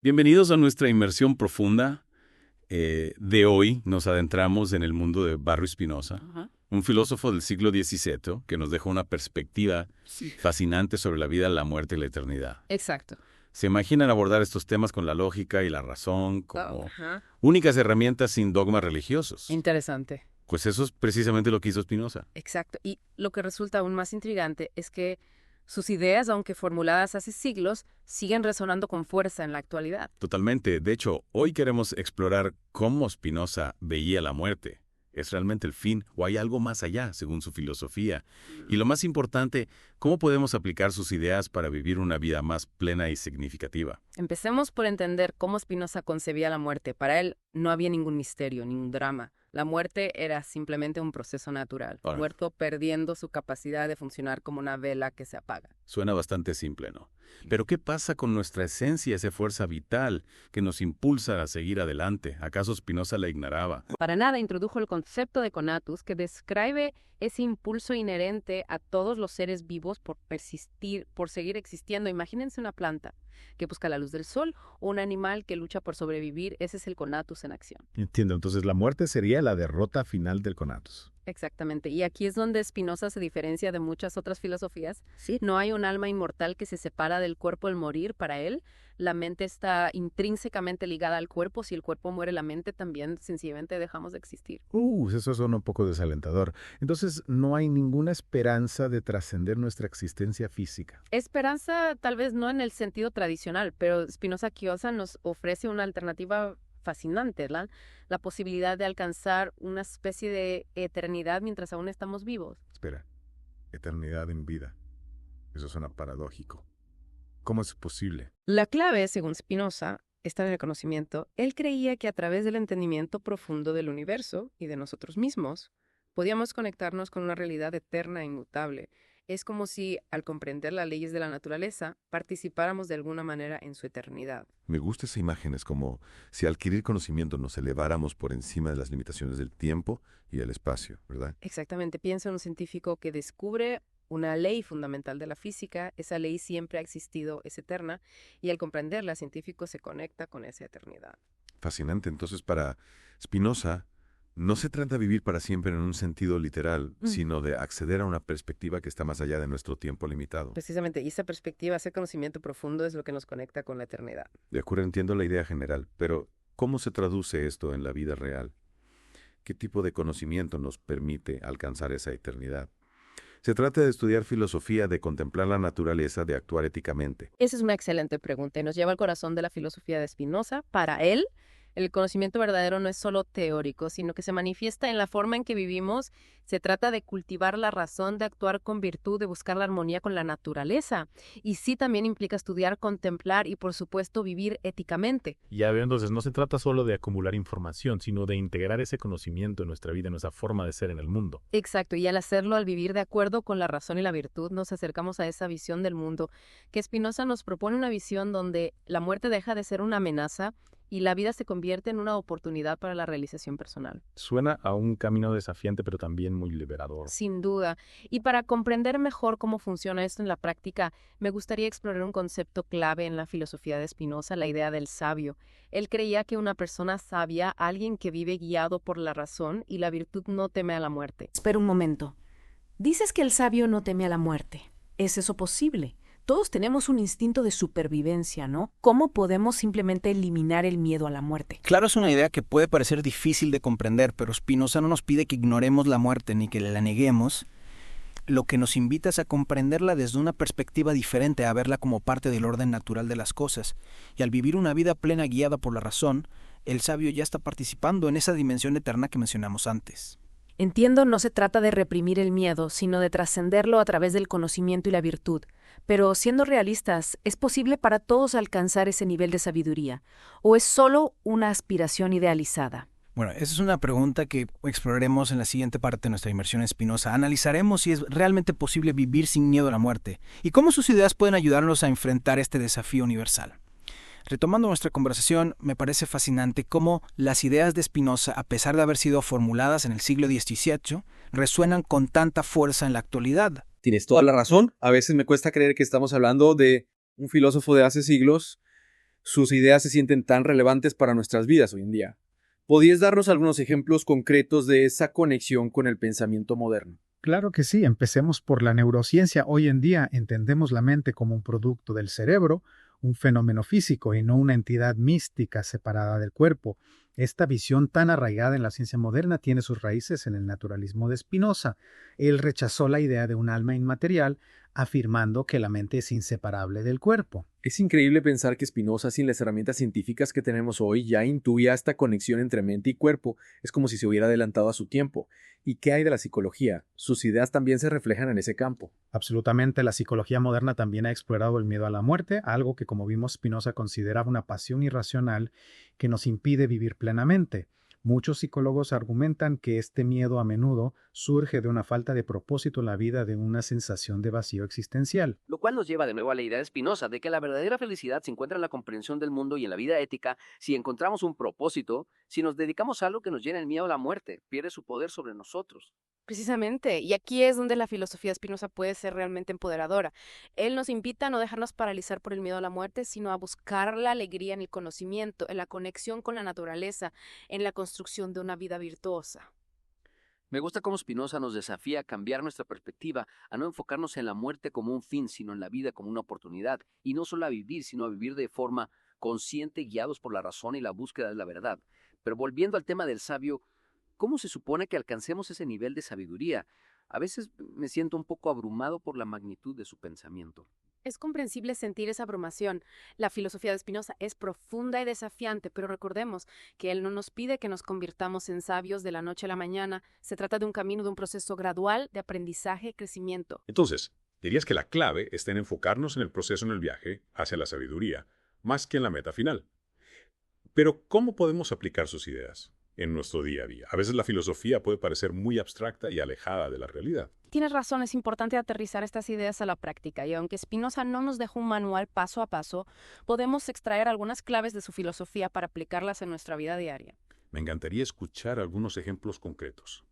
Bienvenidos a nuestra inmersión profunda. De hoy nos adentramos en el mundo de Barrio Spinoza, Ajá. un filósofo del siglo XVII que nos dejó una perspectiva Sí. fascinante sobre la vida, la muerte y la eternidad. Exacto. ¿Se imaginan abordar estos temas con la lógica y la razón como Ajá. únicas herramientas sin dogmas religiosos? Interesante. Pues eso es precisamente lo que hizo Spinoza. Exacto. Y lo que resulta aún más intrigante es que sus ideas, aunque formuladas hace siglos, siguen resonando con fuerza en la actualidad. Totalmente. De hecho, hoy queremos explorar cómo Spinoza veía la muerte. ¿Es realmente el fin o hay algo más allá, según su filosofía? Y lo más importante, ¿cómo podemos aplicar sus ideas para vivir una vida más plena y significativa? Empecemos por entender cómo Spinoza concebía la muerte. Para él no había ningún misterio, ningún drama. La muerte era simplemente un proceso natural, Ahora, muerto perdiendo su capacidad de funcionar como una vela que se apaga. suena bastante simple, ¿no? Pero ¿qué pasa con nuestra esencia, esa fuerza vital que nos impulsa a seguir adelante? ¿Acaso Spinoza la ignoraba? Para nada introdujo el concepto de conatus, que describe ese impulso inherente a todos los seres vivos por persistir, por seguir existiendo. Imagínense una planta que busca la luz del sol o un animal que lucha por sobrevivir. Ese es el conatus en acción. Entiendo, entonces la muerte sería la derrota final del conatus. Exactamente. Y aquí es donde Spinoza se diferencia de muchas otras filosofías. Sí. No hay un alma inmortal que se separa del cuerpo al morir. Para él, la mente está intrínsecamente ligada al cuerpo. Si el cuerpo muere, la mente también sencillamente dejamos de existir. Eso suena un poco desalentador. Entonces, no hay ninguna esperanza de trascender nuestra existencia física. Esperanza tal vez no en el sentido tradicional, pero Spinoza Quiosa nos ofrece una alternativa fascinante, la posibilidad de alcanzar una especie de eternidad mientras aún estamos vivos. Espera, eternidad en vida. Eso suena paradójico. ¿Cómo es posible? La clave, según Spinoza, está en el conocimiento. Él creía que a través del entendimiento profundo del universo y de nosotros mismos, podíamos conectarnos con una realidad eterna e inmutable. Es como si, al comprender las leyes de la naturaleza, participáramos de alguna manera en su eternidad. Me gusta esa imagen, es como si al adquirir conocimiento nos eleváramos por encima de las limitaciones del tiempo y el espacio, ¿verdad? Exactamente, piensa en un científico que descubre una ley fundamental de la física. Esa ley siempre ha existido, es eterna, y al comprenderla, el científico se conecta con esa eternidad. Fascinante. Entonces, para Spinoza, no se trata de vivir para siempre en un sentido literal, sino de acceder a una perspectiva que está más allá de nuestro tiempo limitado. Precisamente, y esa perspectiva, ese conocimiento profundo es lo que nos conecta con la eternidad. De acuerdo, entiendo la idea general, pero ¿cómo se traduce esto en la vida real? ¿Qué tipo de conocimiento nos permite alcanzar esa eternidad? Se trata de estudiar filosofía, de contemplar la naturaleza, de actuar éticamente. Esa es una excelente pregunta y nos lleva al corazón de la filosofía de Spinoza. Para él, el conocimiento verdadero no es solo teórico, sino que se manifiesta en la forma en que vivimos. Se trata de cultivar la razón, de actuar con virtud, de buscar la armonía con la naturaleza. Y sí también implica estudiar, contemplar y, por supuesto, vivir éticamente. Ya veo, entonces no se trata solo de acumular información, sino de integrar ese conocimiento en nuestra vida, en nuestra forma de ser en el mundo. Exacto, y al hacerlo, al vivir de acuerdo con la razón y la virtud, nos acercamos a esa visión del mundo, que Spinoza nos propone una visión donde la muerte deja de ser una amenaza y la vida se convierte en una oportunidad para la realización personal. Suena a un camino desafiante, pero también muy liberador. Sin duda. Y para comprender mejor cómo funciona esto en la práctica, me gustaría explorar un concepto clave en la filosofía de Spinoza, la idea del sabio. Él creía que una persona sabia, alguien que vive guiado por la razón y la virtud, no teme a la muerte. Espera un momento. Dices que el sabio no teme a la muerte. ¿Es eso posible? Todos tenemos un instinto de supervivencia, ¿no? ¿Cómo podemos simplemente eliminar el miedo a la muerte? Claro, es una idea que puede parecer difícil de comprender, pero Spinoza no nos pide que ignoremos la muerte ni que la neguemos. Lo que nos invita es a comprenderla desde una perspectiva diferente, a verla como parte del orden natural de las cosas. Y al vivir una vida plena guiada por la razón, el sabio ya está participando en esa dimensión eterna que mencionamos antes. Entiendo, no se trata de reprimir el miedo, sino de trascenderlo a través del conocimiento y la virtud. Pero siendo realistas, ¿es posible para todos alcanzar ese nivel de sabiduría? ¿O es solo una aspiración idealizada? Bueno, esa es una pregunta que exploraremos en la siguiente parte de nuestra inmersión en Spinoza. Analizaremos si es realmente posible vivir sin miedo a la muerte y cómo sus ideas pueden ayudarnos a enfrentar este desafío universal. Retomando nuestra conversación, me parece fascinante cómo las ideas de Spinoza, a pesar de haber sido formuladas en el siglo XVIII, resuenan con tanta fuerza en la actualidad. Tienes toda la razón. A veces me cuesta creer que estamos hablando de un filósofo de hace siglos sus ideas se sienten tan relevantes para nuestras vidas hoy en día. ¿Podrías darnos algunos ejemplos concretos de esa conexión con el pensamiento moderno? Claro que sí, empecemos por la neurociencia. Hoy en día entendemos la mente como un producto del cerebro, un fenómeno físico y no una entidad mística separada del cuerpo. Esta visión tan arraigada en la ciencia moderna tiene sus raíces en el naturalismo de Spinoza. Él rechazó la idea de un alma inmaterial, afirmando que la mente es inseparable del cuerpo. Es increíble pensar que Spinoza, sin las herramientas científicas que tenemos hoy, ya intuía esta conexión entre mente y cuerpo. Es como si se hubiera adelantado a su tiempo. ¿Y qué hay de la psicología? Sus ideas también se reflejan en ese campo. Absolutamente, la psicología moderna también ha explorado el miedo a la muerte, algo que, como vimos, Spinoza consideraba una pasión irracional que nos impide vivir plenamente. Muchos psicólogos argumentan que este miedo a menudo surge de una falta de propósito en la vida, de una sensación de vacío existencial. Lo cual nos lleva de nuevo a la idea de Spinoza de que la verdadera felicidad se encuentra en la comprensión del mundo y en la vida ética si encontramos un propósito, si nos dedicamos a algo que nos llena el miedo a la muerte, pierde su poder sobre nosotros. Precisamente, y aquí es donde la filosofía de Spinoza puede ser realmente empoderadora. Él nos invita a no dejarnos paralizar por el miedo a la muerte, sino a buscar la alegría en el conocimiento, en la conexión con la naturaleza, en la construcción de una vida virtuosa. Me gusta cómo Spinoza nos desafía a cambiar nuestra perspectiva, a no enfocarnos en la muerte como un fin, sino en la vida como una oportunidad, y no solo a vivir, sino a vivir de forma consciente, guiados por la razón y la búsqueda de la verdad. Pero volviendo al tema del sabio, ¿cómo se supone que alcancemos ese nivel de sabiduría? A veces me siento un poco abrumado por la magnitud de su pensamiento. Es comprensible sentir esa abrumación. La filosofía de Spinoza es profunda y desafiante, pero recordemos que él no nos pide que nos convirtamos en sabios de la noche a la mañana. Se trata de un camino, de un proceso gradual de aprendizaje y crecimiento. Entonces, dirías que la clave está en enfocarnos en el proceso en el viaje hacia la sabiduría, más que en la meta final. Pero, ¿cómo podemos aplicar sus ideas en nuestro día a día? A veces la filosofía puede parecer muy abstracta y alejada de la realidad. Tienes razón, es importante aterrizar estas ideas a la práctica, y aunque Spinoza no nos dejó un manual paso a paso, podemos extraer algunas claves de su filosofía para aplicarlas en nuestra vida diaria. Me encantaría escuchar algunos ejemplos concretos.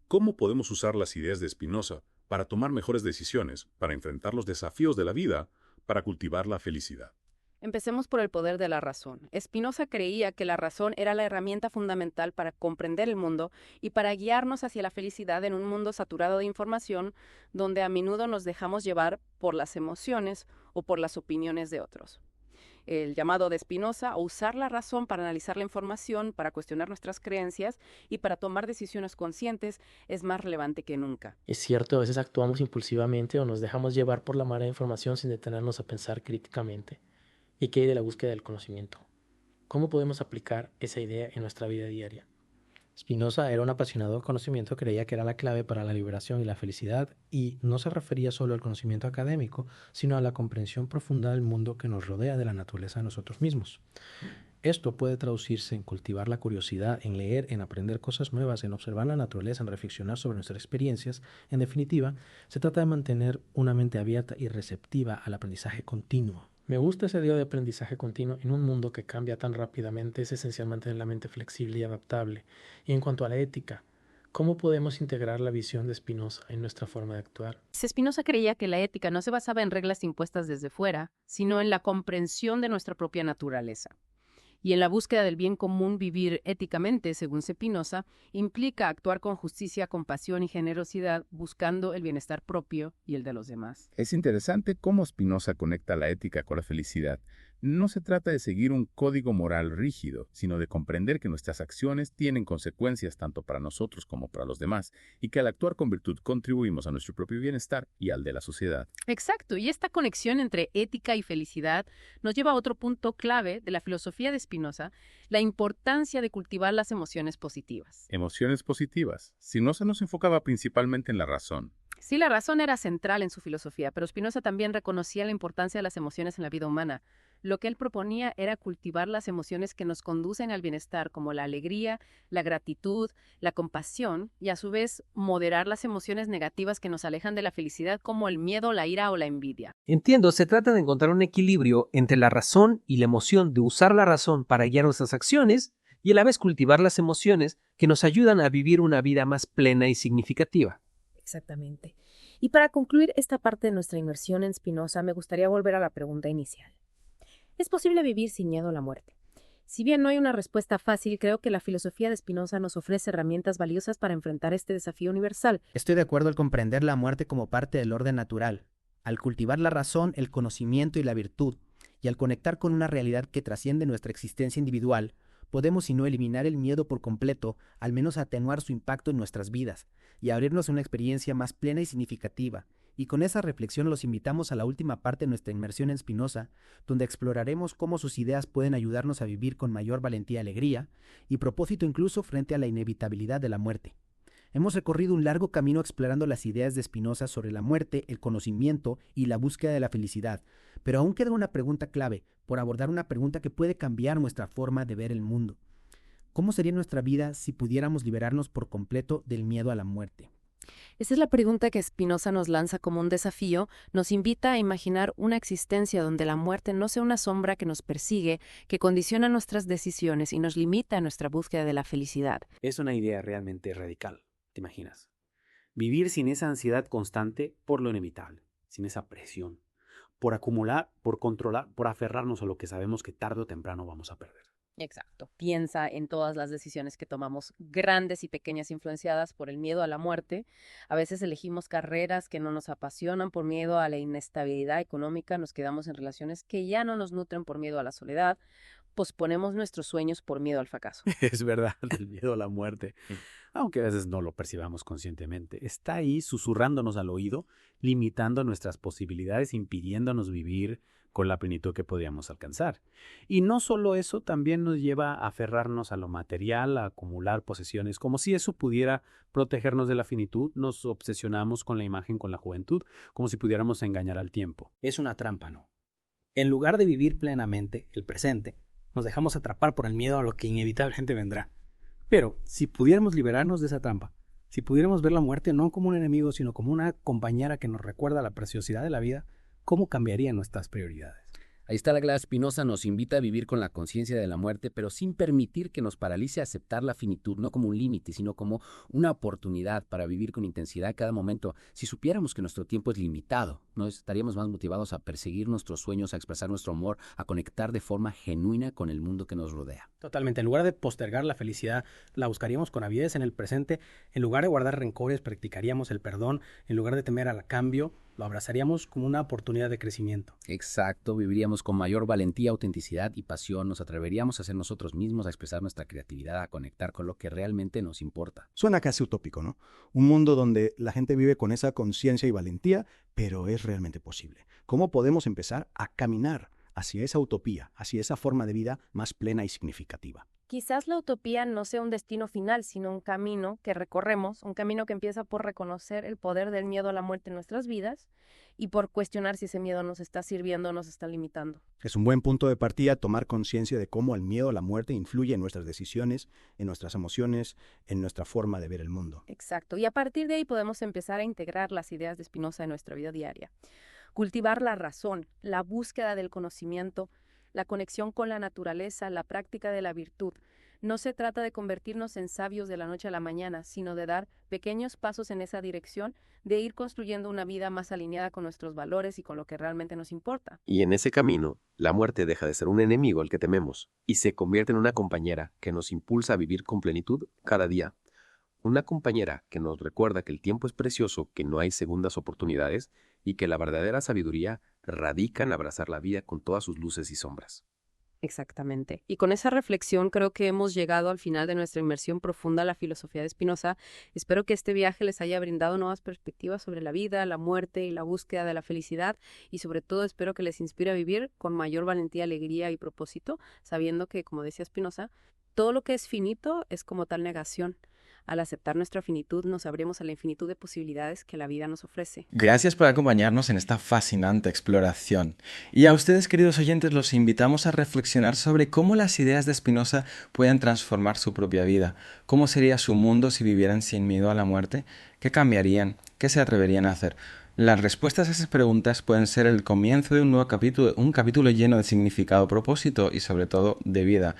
¿Cómo podemos usar las ideas de Spinoza para tomar mejores decisiones, para enfrentar los desafíos de la vida, para cultivar la felicidad? Empecemos por el poder de la razón. Spinoza creía que la razón era la herramienta fundamental para comprender el mundo y para guiarnos hacia la felicidad en un mundo saturado de información, donde a menudo nos dejamos llevar por las emociones o por las opiniones de otros. El llamado de Spinoza a usar la razón para analizar la información, para cuestionar nuestras creencias y para tomar decisiones conscientes es más relevante que nunca. Es cierto, a veces actuamos impulsivamente o nos dejamos llevar por la marea de información sin detenernos a pensar críticamente. ¿Y qué hay de la búsqueda del conocimiento? ¿Cómo podemos aplicar esa idea en nuestra vida diaria? Spinoza era un apasionado del conocimiento, creía que era la clave para la liberación y la felicidad, y no se refería solo al conocimiento académico, sino a la comprensión profunda del mundo que nos rodea, de la naturaleza de nosotros mismos. Esto puede traducirse en cultivar la curiosidad, en leer, en aprender cosas nuevas, en observar la naturaleza, en reflexionar sobre nuestras experiencias. En definitiva, se trata de mantener una mente abierta y receptiva al aprendizaje continuo. Me gusta ese idea de aprendizaje continuo. En un mundo que cambia tan rápidamente, es esencial mantener la mente flexible y adaptable. Y en cuanto a la ética, ¿cómo podemos integrar la visión de Spinoza en nuestra forma de actuar? Spinoza creía que la ética no se basaba en reglas impuestas desde fuera, sino en la comprensión de nuestra propia naturaleza. Y en la búsqueda del bien común, vivir éticamente, según Spinoza, implica actuar con justicia, compasión y generosidad, buscando el bienestar propio y el de los demás. Es interesante cómo Spinoza conecta la ética con la felicidad. No se trata de seguir un código moral rígido, sino de comprender que nuestras acciones tienen consecuencias tanto para nosotros como para los demás, y que al actuar con virtud contribuimos a nuestro propio bienestar y al de la sociedad. Exacto, y esta conexión entre ética y felicidad nos lleva a otro punto clave de la filosofía de Spinoza, la importancia de cultivar las emociones positivas. Emociones positivas. Spinoza no se enfocaba principalmente en la razón. Sí, la razón era central en su filosofía, pero Spinoza también reconocía la importancia de las emociones en la vida humana. Lo que él proponía era cultivar las emociones que nos conducen al bienestar, como la alegría, la gratitud, la compasión, y a su vez moderar las emociones negativas que nos alejan de la felicidad, como el miedo, la ira o la envidia. Entiendo, se trata de encontrar un equilibrio entre la razón y la emoción, de usar la razón para guiar nuestras acciones y a la vez cultivar las emociones que nos ayudan a vivir una vida más plena y significativa. Exactamente. Y para concluir esta parte de nuestra inmersión en Spinoza, me gustaría volver a la pregunta inicial. ¿Es posible vivir sin miedo a la muerte? Si bien no hay una respuesta fácil, creo que la filosofía de Spinoza nos ofrece herramientas valiosas para enfrentar este desafío universal. Estoy de acuerdo al comprender la muerte como parte del orden natural, al cultivar la razón, el conocimiento y la virtud, y al conectar con una realidad que trasciende nuestra existencia individual, podemos, si no eliminar el miedo por completo, al menos atenuar su impacto en nuestras vidas y abrirnos a una experiencia más plena y significativa. Y con esa reflexión los invitamos a la última parte de nuestra inmersión en Spinoza, donde exploraremos cómo sus ideas pueden ayudarnos a vivir con mayor valentía y alegría, y propósito incluso frente a la inevitabilidad de la muerte. Hemos recorrido un largo camino explorando las ideas de Spinoza sobre la muerte, el conocimiento y la búsqueda de la felicidad, pero aún queda una pregunta clave, por abordar una pregunta que puede cambiar nuestra forma de ver el mundo. ¿Cómo sería nuestra vida si pudiéramos liberarnos por completo del miedo a la muerte? Esa es la pregunta que Spinoza nos lanza como un desafío, nos invita a imaginar una existencia donde la muerte no sea una sombra que nos persigue, que condiciona nuestras decisiones y nos limita a nuestra búsqueda de la felicidad. Es una idea realmente radical, ¿te imaginas? Vivir sin esa ansiedad constante por lo inevitable, sin esa presión, por acumular, por controlar, por aferrarnos a lo que sabemos que tarde o temprano vamos a perder. Exacto. Piensa en todas las decisiones que tomamos, grandes y pequeñas, influenciadas por el miedo a la muerte. A veces elegimos carreras que no nos apasionan por miedo a la inestabilidad económica, nos quedamos en relaciones que ya no nos nutren por miedo a la soledad, posponemos nuestros sueños por miedo al fracaso. Es verdad, el miedo a la muerte, aunque a veces no lo percibamos conscientemente, está ahí susurrándonos al oído, limitando nuestras posibilidades, impidiéndonos vivir con la plenitud que podríamos alcanzar. Y no solo eso, también nos lleva a aferrarnos a lo material, a acumular posesiones, como si eso pudiera protegernos de la finitud. Nos obsesionamos con la imagen, con la juventud, como si pudiéramos engañar al tiempo. Es una trampa, ¿no? En lugar de vivir plenamente el presente, nos dejamos atrapar por el miedo a lo que inevitablemente vendrá. Pero si pudiéramos liberarnos de esa trampa, si pudiéramos ver la muerte no como un enemigo, sino como una compañera que nos recuerda la preciosidad de la vida, ¿cómo cambiarían nuestras prioridades? Ahí está la clave. Spinoza nos invita a vivir con la conciencia de la muerte, pero sin permitir que nos paralice a aceptar la finitud, no como un límite, sino como una oportunidad para vivir con intensidad cada momento. Si supiéramos que nuestro tiempo es limitado, ¿no? Estaríamos más motivados a perseguir nuestros sueños, a expresar nuestro amor, a conectar de forma genuina con el mundo que nos rodea. Totalmente. En lugar de postergar la felicidad, la buscaríamos con avidez en el presente. En lugar de guardar rencores, practicaríamos el perdón. En lugar de temer al cambio, lo abrazaríamos como una oportunidad de crecimiento. Exacto, viviríamos con mayor valentía, autenticidad y pasión, nos atreveríamos a ser nosotros mismos, a expresar nuestra creatividad, a conectar con lo que realmente nos importa. Suena casi utópico, ¿no? Un mundo donde la gente vive con esa conciencia y valentía, pero es realmente posible. ¿Cómo podemos empezar a caminar hacia esa utopía, hacia esa forma de vida más plena y significativa? Quizás la utopía no sea un destino final, sino un camino que recorremos, un camino que empieza por reconocer el poder del miedo a la muerte en nuestras vidas y por cuestionar si ese miedo nos está sirviendo o nos está limitando. Es un buen punto de partida tomar conciencia de cómo el miedo a la muerte influye en nuestras decisiones, en nuestras emociones, en nuestra forma de ver el mundo. Exacto, y a partir de ahí podemos empezar a integrar las ideas de Spinoza en nuestra vida diaria. Cultivar la razón, la búsqueda del conocimiento, la conexión con la naturaleza, la práctica de la virtud. No se trata de convertirnos en sabios de la noche a la mañana, sino de dar pequeños pasos en esa dirección, de ir construyendo una vida más alineada con nuestros valores y con lo que realmente nos importa. Y en ese camino, la muerte deja de ser un enemigo al que tememos y se convierte en una compañera que nos impulsa a vivir con plenitud cada día. Una compañera que nos recuerda que el tiempo es precioso, que no hay segundas oportunidades y que la verdadera sabiduría radica en abrazar la vida con todas sus luces y sombras. Exactamente. Y con esa reflexión creo que hemos llegado al final de nuestra inmersión profunda a la filosofía de Spinoza. Espero que este viaje les haya brindado nuevas perspectivas sobre la vida, la muerte y la búsqueda de la felicidad, y sobre todo espero que les inspire a vivir con mayor valentía, alegría y propósito, sabiendo que, como decía Spinoza, todo lo que es finito es como tal negación. Al aceptar nuestra finitud, nos abrimos a la infinitud de posibilidades que la vida nos ofrece. Gracias por acompañarnos en esta fascinante exploración. Y a ustedes, queridos oyentes, los invitamos a reflexionar sobre cómo las ideas de Spinoza pueden transformar su propia vida. ¿Cómo sería su mundo si vivieran sin miedo a la muerte? ¿Qué cambiarían? ¿Qué se atreverían a hacer? Las respuestas a esas preguntas pueden ser el comienzo de un nuevo capítulo, un capítulo lleno de significado, propósito y sobre todo de vida.